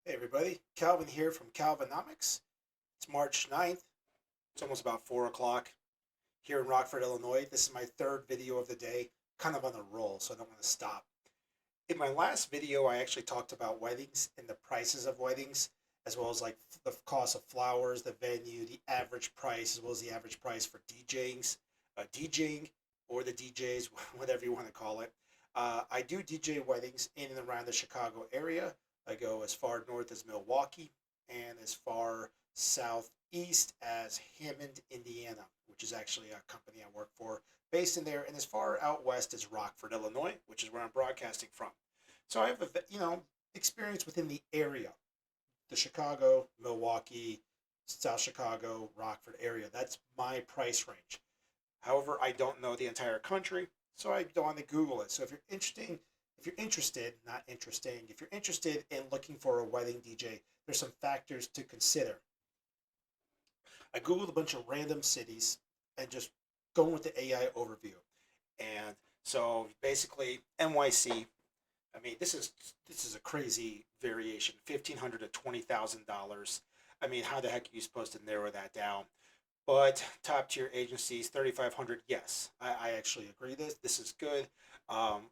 Hey everybody, Calvin here from Calvinomics. It's March 9th. It's almost about 4 o'clock here in Rockford, Illinois. This is my third video of the day, kind of on a roll, so I don't want to stop. In my last video, I actually talked about weddings and the prices of weddings, as well as like the cost of flowers, the venue, the average price, as well as the average price for DJing or the DJs, whatever you want to call it. I do DJ weddings in and around the Chicago area. I go as far north as Milwaukee and as far southeast as Hammond, Indiana, which is actually a company I work for based in there, and as far out west as Rockford, Illinois, which is where I'm broadcasting from. So I have experience within the area, the Chicago, Milwaukee, South Chicago, Rockford area. That's my price range. However, I don't know the entire country, so I don't want to Google it. So if you're interested in looking for a wedding DJ, there's some factors to consider. I Googled a bunch of random cities and just going with the AI overview. And so basically NYC, I mean this is a crazy variation. $1,500 to $20,000. I mean, how the heck are you supposed to narrow that down? But top tier agencies, 3,500. Yes, I actually agree. This is good. Um,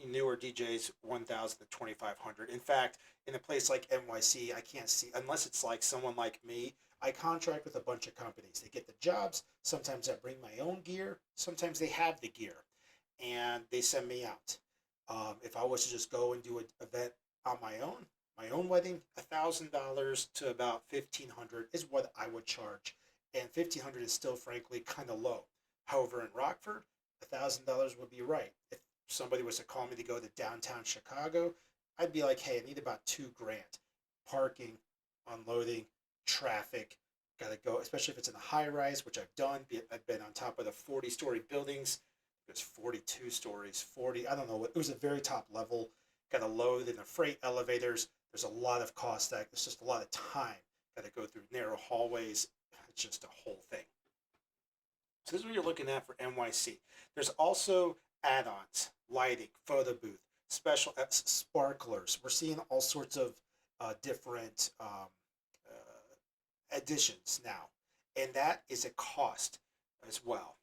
Newer DJs, 1,000 to 2,500. In fact, in a place like NYC, I can't see unless it's like someone like me. I contract with a bunch of companies. They get the jobs. Sometimes I bring my own gear. Sometimes they have the gear, and they send me out. If I was to just go and do an event on my own wedding, $1,000 to about 1,500 is what I would charge, and 1,500 is still frankly kind of low. However, in Rockford, $1,000 would be right. If somebody was to call me to go to downtown Chicago, I'd be like, hey, I need about 2 grand. Parking, unloading, traffic, gotta go, especially if it's in a high rise, which I've done. I've been on top of the 40-story buildings. It was 42 stories, 40, I don't know what, it was a very top level. Gotta load in the freight elevators. There's a lot of cost that, there's just a lot of time. Gotta go through narrow hallways. It's just a whole thing. So this is what you're looking at for NYC. There's also add-ons, lighting, photo booth, special sparklers. We're seeing all sorts of different additions now, and that is a cost as well.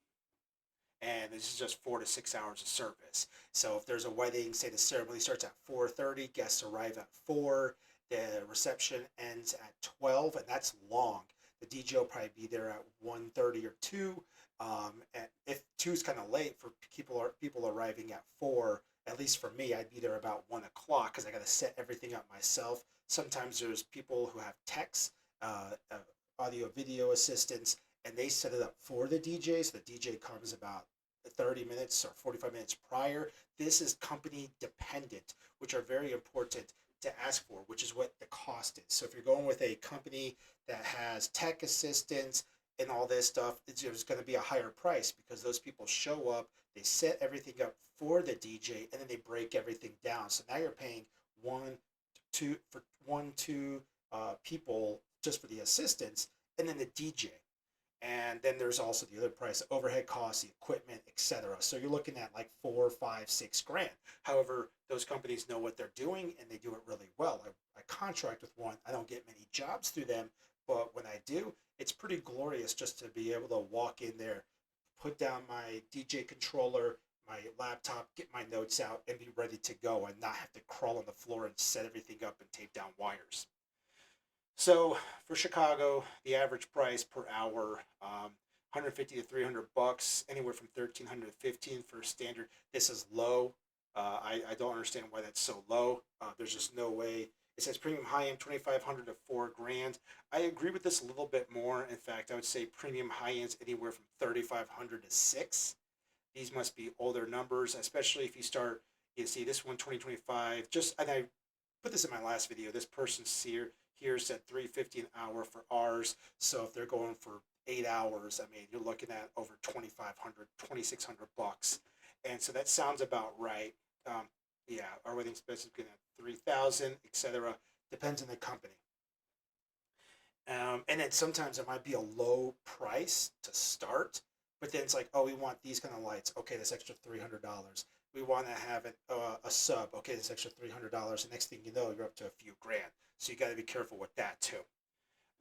And this is just 4 to 6 hours of service. So if there's a wedding, say the ceremony starts at 4:30, guests arrive at 4, the reception ends at 12, and that's long. The DJ will probably be there at 1:30 or 2. And if 2 is kind of late for people arriving at 4, at least for me, I'd be there about 1 o'clock because I got to set everything up myself. Sometimes there's people who have techs, audio video assistants, and they set it up for the DJ. So the DJ comes about 30 minutes or 45 minutes prior. This is company dependent, which are very important to ask for, which is what the cost is. So if you're going with a company that has tech assistants and all this stuff, it's going to be a higher price because those people show up, they set everything up for the DJ, and then they break everything down. So now you're paying two people just for the assistants, and then the DJ. And then there's also the other price, overhead costs, the equipment, etc. So you're looking at like 4, 5, 6 grand. However, those companies know what they're doing and they do it really well. I contract with one. I don't get many jobs through them, but when I do, it's pretty glorious just to be able to walk in there, put down my DJ controller, my laptop, get my notes out, and be ready to go and not have to crawl on the floor and set everything up and tape down wires. So for Chicago, the average price per hour, 150 to 300 bucks, anywhere from 1,300 to 15 for standard. This is low. I don't understand why that's so low. There's just no way. It says premium high end 2,500 to 4 grand. I agree with this a little bit more. In fact, I would say premium high ends anywhere from 3,500 to 6. These must be older numbers, especially if you start. You see this one 2025. Just and I put this in my last video. This person's here said 350 an hour for ours. So if they're going for 8 hours, I mean, you're looking at over 2,500, 2,600 bucks. And so that sounds about right. Yeah, our wedding expenses going at 3,000, etc. Depends on the company. And then sometimes it might be a low price to start, but then it's like, oh, we want these kind of lights. Okay, that's extra $300. we want to have a sub. Okay, this extra $300. The next thing you know, you're up to a few grand. So you got to be careful with that too.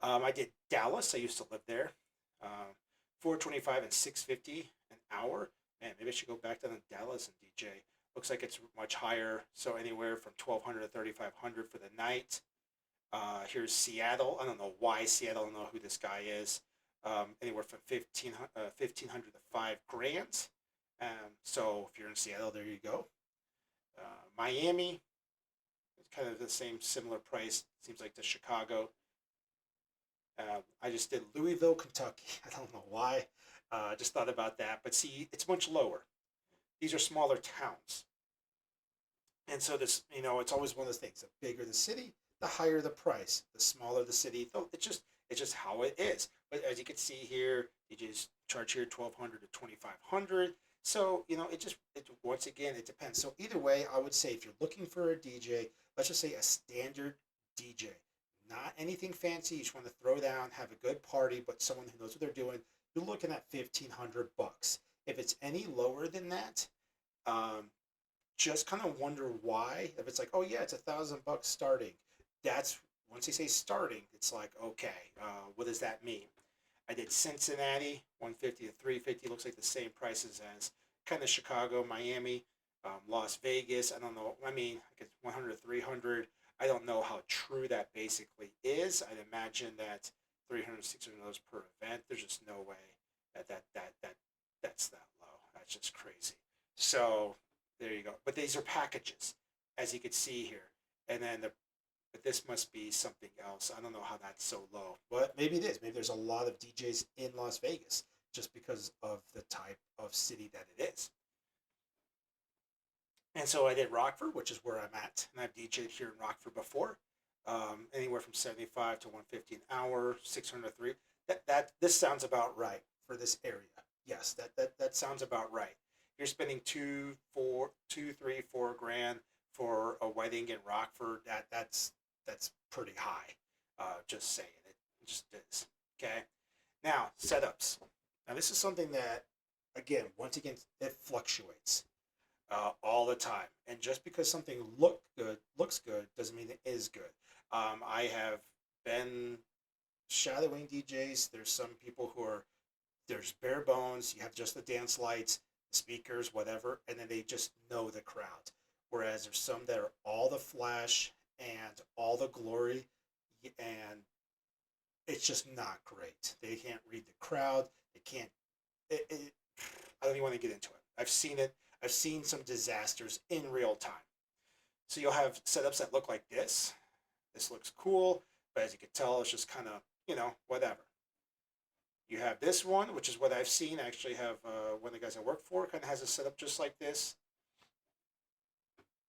I did Dallas. I used to live there. 425 and 650 an hour. Man, maybe I should go back down to Dallas and DJ. Looks like it's much higher. So anywhere from 1,200 to 3,500 for the night. Here's Seattle. I don't know why Seattle. I don't know who this guy is. Anywhere from 1,500 to 5 grand. So if you're in Seattle, there you go. Miami, it's kind of the same similar price. Seems like the Chicago. I just did Louisville, Kentucky. I don't know why. Just thought about that. But see, it's much lower. These are smaller towns. And so this, it's always one of those things. The bigger the city, the higher the price. The smaller the city, it's just how it is. But as you can see here, you just charge here 1,200 to 2,500. So once again it depends. So either way, I would say if you're looking for a DJ, let's just say a standard DJ, not anything fancy. You just want to throw down, have a good party, but someone who knows what they're doing. You're looking at $1,500. If it's any lower than that, um, just kind of wonder why. If it's like, oh yeah, it's $1,000 starting. That's once they say starting, it's like, okay, what does that mean? I did Cincinnati, 150 to 350. Looks like the same prices as kind of Chicago, Miami, Las Vegas. I don't know. I mean, I guess 100 to 300. I don't know how true that basically is. I'd imagine that 300 $600 per event. There's just no way that's that low. That's just crazy. So there you go. But these are packages, as you can see here. And then but this must be something else. I don't know how that's so low. But maybe it is. Maybe there's a lot of DJs in Las Vegas just because of the type of city that it is. And so I did Rockford, which is where I'm at. And I've DJed here in Rockford before. Anywhere from 75 to 150 an hour, 603. This sounds about right for this area. Yes, that sounds about right. You're spending 2, 3, 4 grand for a wedding in Rockford. That's pretty high. Just saying it. It just is. Okay. Now setups. Now this is something that, again, once again, it fluctuates all the time. And just because something looks good, doesn't mean it is good. I have been shadowing DJs. There's some people who are there's bare bones. You have just the dance lights, speakers, whatever, and then they just know the crowd. Whereas there's some that are all the flash and all the glory, and it's just not great. They can't read the crowd. They can't. I don't even want to get into it. I've seen it. I've seen some disasters in real time. So you'll have setups that look like this. This looks cool, but as you can tell, it's just kind of, whatever. You have this one, which is what I've seen. I actually have one of the guys I work for kind of has a setup just like this.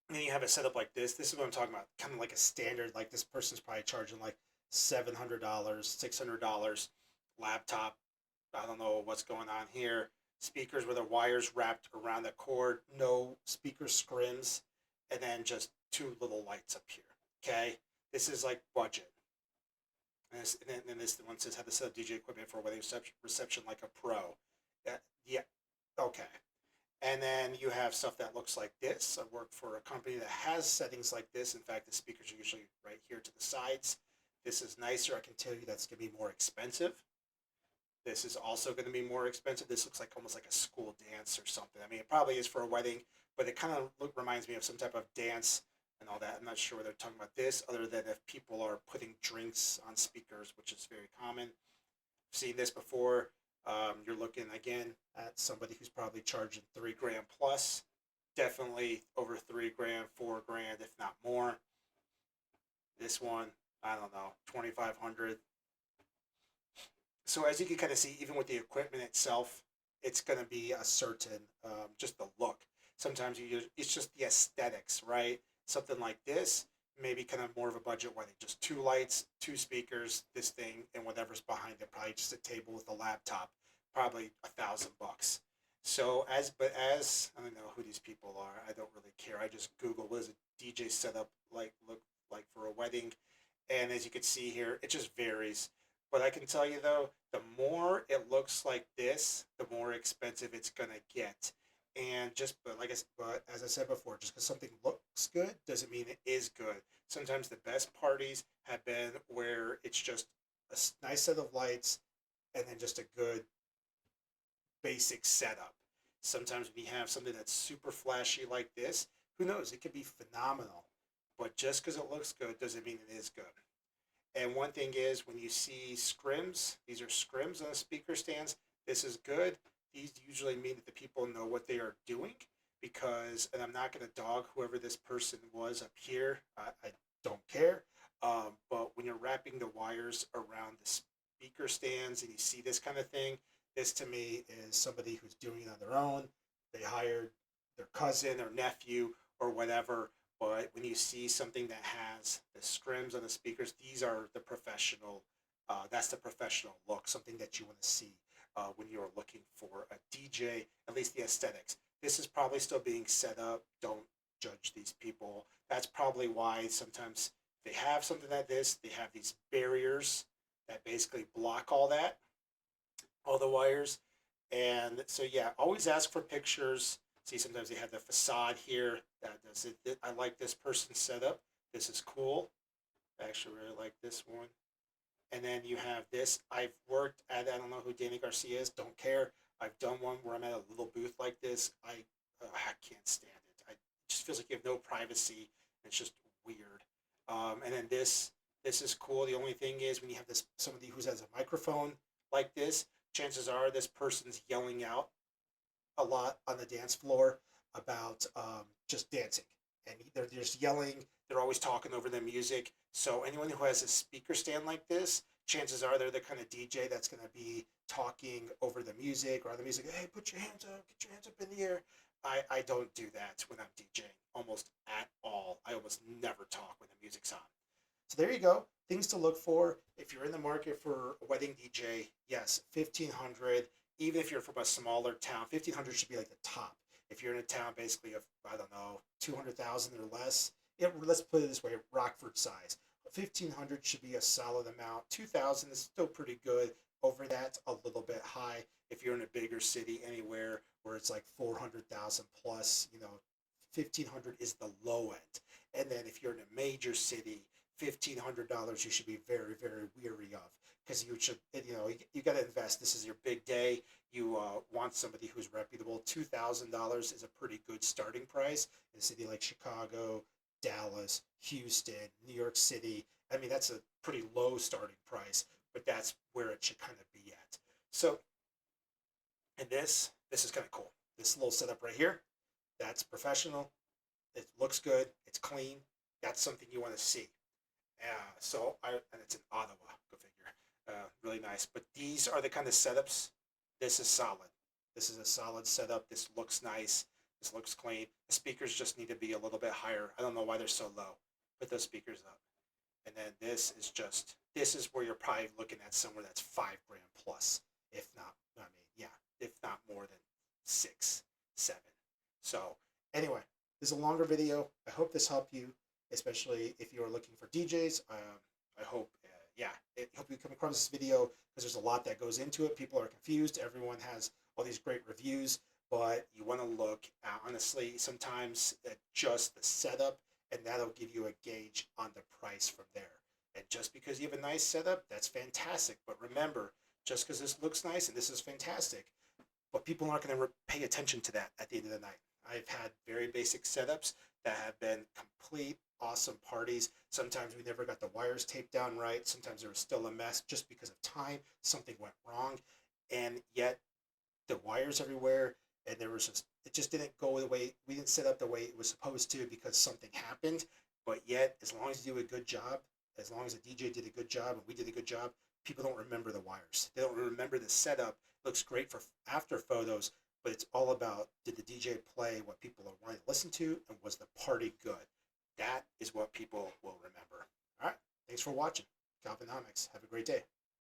And then you have a setup like this. This is what I'm talking about. Kind of like a standard, like this person's probably charging like $700, $600 laptop. I don't know what's going on here. Speakers with the wires wrapped around the cord, no speaker scrims, and then just two little lights up here. Okay, this is like budget. And then this one says how to set up DJ equipment for a wedding reception like a pro. Yeah, okay. And then you have stuff that looks like this. I work for a company that has settings like this. In fact, the speakers are usually right here to the sides. This is nicer. I can tell you that's going to be more expensive. This is also going to be more expensive. This looks like almost like a school dance or something. I mean, it probably is for a wedding, but it kind of reminds me of some type of dance and all that. I'm not sure whether they're talking about this, other than if people are putting drinks on speakers, which is very common. I've seen this before. You're looking again at somebody who's probably charging 3 grand plus, definitely over 3 grand, 4 grand, if not more. This one, I don't know, 2,500. So as you can kind of see, even with the equipment itself, it's going to be a certain, just the look. Sometimes it's just the aesthetics, right? Something like this, maybe kind of more of a budget wedding. Just 2 lights, 2 speakers, this thing, and whatever's behind it. Probably just a table with a laptop. Probably $1,000. So as I don't know who these people are. I don't really care. I just Google what does a DJ setup look like for a wedding, and as you can see here, it just varies. But I can tell you though, the more it looks like this, the more expensive it's gonna get. And but but as I said before, just because something looks good doesn't mean it is good. Sometimes the best parties have been where it's just a nice set of lights and then just a good basic setup. Sometimes we have something that's super flashy like this. Who knows? It could be phenomenal. But just because it looks good doesn't mean it is good. And one thing is when you see scrims, these are scrims on the speaker stands. This is good. These usually mean that the people know what they are doing because, and I'm not going to dog whoever this person was up here. I don't care. But when you're wrapping the wires around the speaker stands and you see this kind of thing, this to me is somebody who's doing it on their own. They hired their cousin or nephew or whatever. But when you see something that has the scrims on the speakers, these are the professional. That's the professional look. Something that you want to see when you're looking for a DJ. At least the aesthetics. This is probably still being set up. Don't judge these people. That's probably why sometimes they have something like this. They have these barriers that basically block all the wires. And so yeah, always ask for pictures. See, sometimes they have the facade here. That does it. I like this person's setup. This is cool. I actually really like this one. And then you have this. I've worked at, I don't know who Danny Garcia is. Don't care. I've done one where I'm at a little booth like this. I can't stand it. It just feels like you have no privacy. It's just weird. And then this is cool. The only thing is when you have this somebody who has a microphone like this, chances are this person's yelling out a lot on the dance floor about just dancing. And they're just yelling. They're always talking over the music. So anyone who has a speaker stand like this, chances are they're the kind of DJ that's going to be talking over the music or the music. Hey, put your hands up, get your hands up in the air. I don't do that when I'm DJing almost at all. I almost never talk when the music's on. So there you go. Things to look for if you're in the market for a wedding DJ. Yes, 1,500. Even if you're from a smaller town, 1,500 should be like the top. If you're in a town basically of I don't know 200,000 or less, let's put it this way: Rockford size. 1,500 should be a solid amount. 2,000 is still pretty good. Over that, a little bit high. If you're in a bigger city, anywhere where it's like 400,000 plus, 1,500 is the low end. And then if you're in a major city, $1,500 you should be very very weary of because you should you got to invest. This is your big day. You want somebody who's reputable. $2,000 is a pretty good starting price in a city like Chicago, Dallas, Houston, New York City. I mean that's a pretty low starting price, but that's where it should kind of be at. So and this is kind of cool. This little setup right here, that's professional. It looks good. It's clean. That's something you want to see. And it's in Ottawa. Go figure. Really nice. But these are the kind of setups. This is solid. This is a solid setup. This looks nice. This looks clean. The speakers just need to be a little bit higher. I don't know why they're so low. Put those speakers up. And then this is where you're probably looking at somewhere that's 5 grand plus, if not. I mean, yeah, if not more than 6, 7. So anyway, this is a longer video. I hope this helped you, especially if you are looking for DJs. I hope, I hope you come across this video because there's a lot that goes into it. People are confused. Everyone has all these great reviews, but you want to look at, honestly, sometimes at just the setup, and that'll give you a gauge on the price from there. And just because you have a nice setup, that's fantastic. But remember, just because this looks nice and this is fantastic, but people aren't going to pay attention to that at the end of the night. I've had very basic setups that have been complete awesome parties. Sometimes we never got the wires taped down right. Sometimes there was still a mess just because of time. Something went wrong. And yet the wires everywhere, and it just didn't go the way, we didn't set up the way it was supposed to because something happened. But yet, as long as you do a good job, as long as the DJ did a good job and we did a good job, people don't remember the wires. They don't remember the setup. It looks great for after photos, but it's all about, did the DJ play what people are wanting to listen to, and was the party good? That is what people will remember. All right. Thanks for watching. Calvinomics. Have a great day.